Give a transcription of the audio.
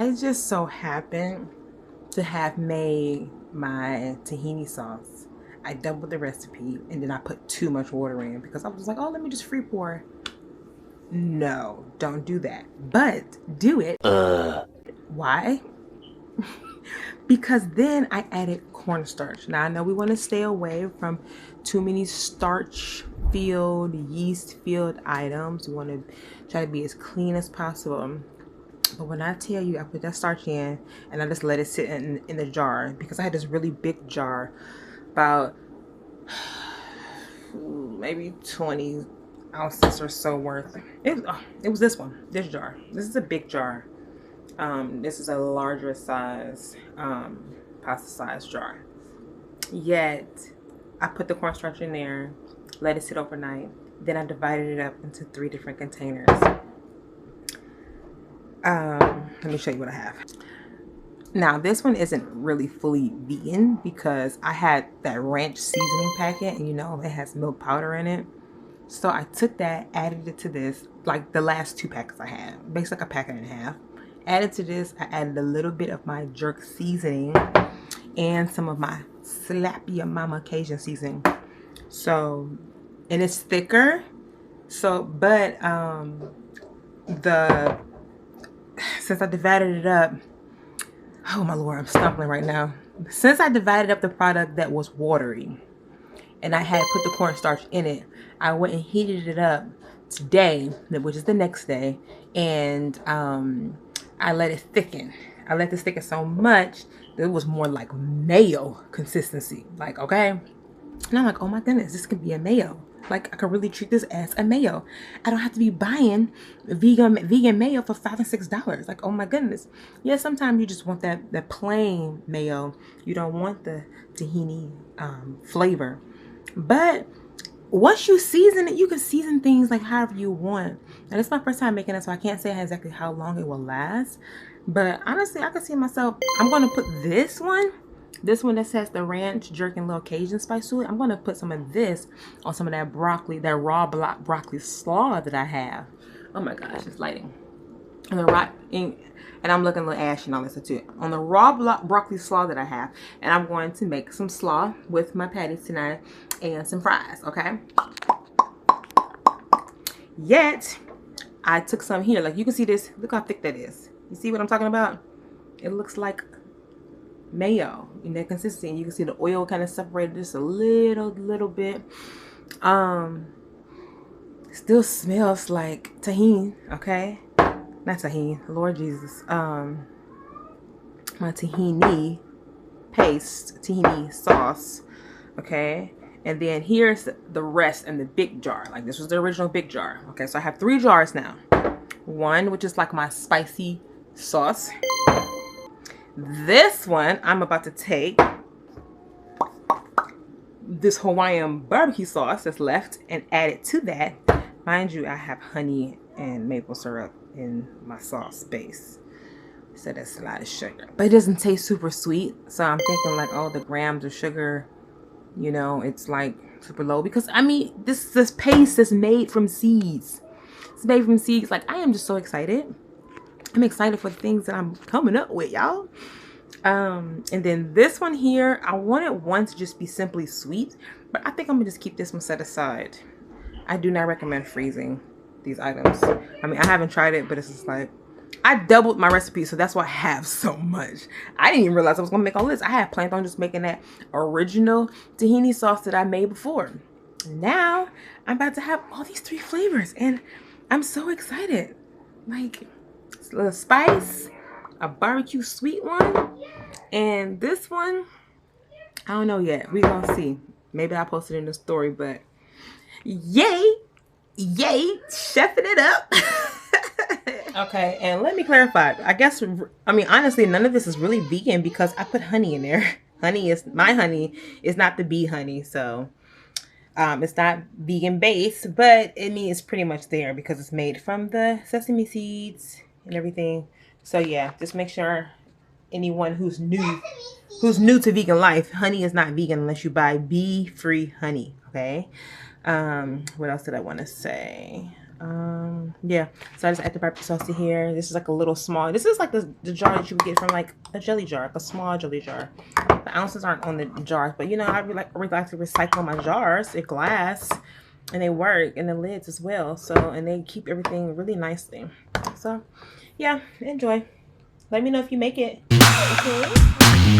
I just so happened to have made my tahini sauce. I doubled the recipe and then I put too much water in because I was like, oh, let me just free pour. No, don't do that. But do it. Why? Because then I added cornstarch. Now I know we want to stay away from too many starch filled, yeast filled items. We want to try to be as clean as possible. But when I tell you I put that starch in and I just let it sit in the jar, because I had this really big jar, about maybe 20 ounces or so worth. It was this one, this jar. This is a big jar. This is a larger size, pasta size jar. Yet I put the cornstarch in there, let it sit overnight. Then I divided it up into 3 different containers. Let me show you what I have. Now this one isn't really fully vegan because I had that ranch seasoning packet and you know it has milk powder in it. So I took that, added it to this, like the last 2 packets I had, basically like a packet and a half. Added to this, I added a little bit of my jerk seasoning and some of my slap your mama Cajun seasoning. So, and it's thicker. So, but since I divided it up, oh my Lord, I'm stumbling right now. Since I divided up the product that was watery and I had put the cornstarch in it, I went and heated it up today, which is the next day, and I let it thicken. I let this thicken so much that it was more like mayo consistency. Like, okay. And I'm like, oh my goodness, this could be a mayo. Like, I could really treat this as a mayo. I don't have to be buying vegan mayo for $5 and $6. Like, oh my goodness. Yeah, sometimes you just want that plain mayo. You don't want the tahini flavor. But once you season it, you can season things like however you want. And it's my first time making it, so I can't say exactly how long it will last. But honestly, I can see myself, I'm going to put this one that says the ranch jerk and little Cajun spice to it. I'm going to put some of this on some of that broccoli, that raw broccoli slaw that I have. Oh my gosh, it's lighting. And I'm looking a little ashy and all this too. On the raw broccoli slaw that I have. And I'm going to make some slaw with my patties tonight and some fries, okay? Yet, I took some here. Like, you can see this. Look how thick that is. You see what I'm talking about? It looks like mayo in that consistency. And you can see the oil kind of separated just a little bit. Still smells like tahini, okay? Not tahini, Lord Jesus. My tahini paste, tahini sauce, okay? And then here's the rest in the big jar. Like, this was the original big jar. Okay, so I have 3 jars now. One, which is like my spicy sauce. This one, I'm about to take this Hawaiian barbecue sauce that's left and add it to that. Mind you, I have honey and maple syrup in my sauce base. So that's a lot of sugar. But it doesn't taste super sweet. So I'm thinking like, oh, the grams of sugar, you know, it's like super low. Because, I mean, this paste is made from seeds. It's made from seeds. Like, I am just so excited. I'm excited for the things that I'm coming up with, y'all. And then this one here, I wanted one to just be simply sweet. But I think I'm going to just keep this one set aside. I do not recommend freezing these items. I mean, I haven't tried it, but it's just like, I doubled my recipe, so that's why I have so much. I didn't even realize I was gonna make all this. I had planned on just making that original tahini sauce that I made before. Now I'm about to have all these 3 flavors, and I'm so excited. Like, it's a little spice, a barbecue sweet one, and this one, I don't know yet. We gonna see. Maybe I'll post it in the story, but yay, chefing it up. Okay, and let me clarify. I mean, honestly, none of this is really vegan because I put honey in there. My honey is not the bee honey, so it's not vegan based, but I mean, it's pretty much there because it's made from the sesame seeds and everything. So yeah, just make sure anyone who's new to vegan life, honey is not vegan unless you buy bee-free honey, okay? What else did I want to say? Yeah, so I just add the barbecue sauce to here. This is like a little small, this is like the jar that you would get from like a jelly jar, like a small jelly jar. The ounces aren't on the jars, but you know, I like to recycle my jars. They're glass and they work, and the lids as well, so, and they keep everything really nicely. So yeah, enjoy. Let me know if you make it. Okay.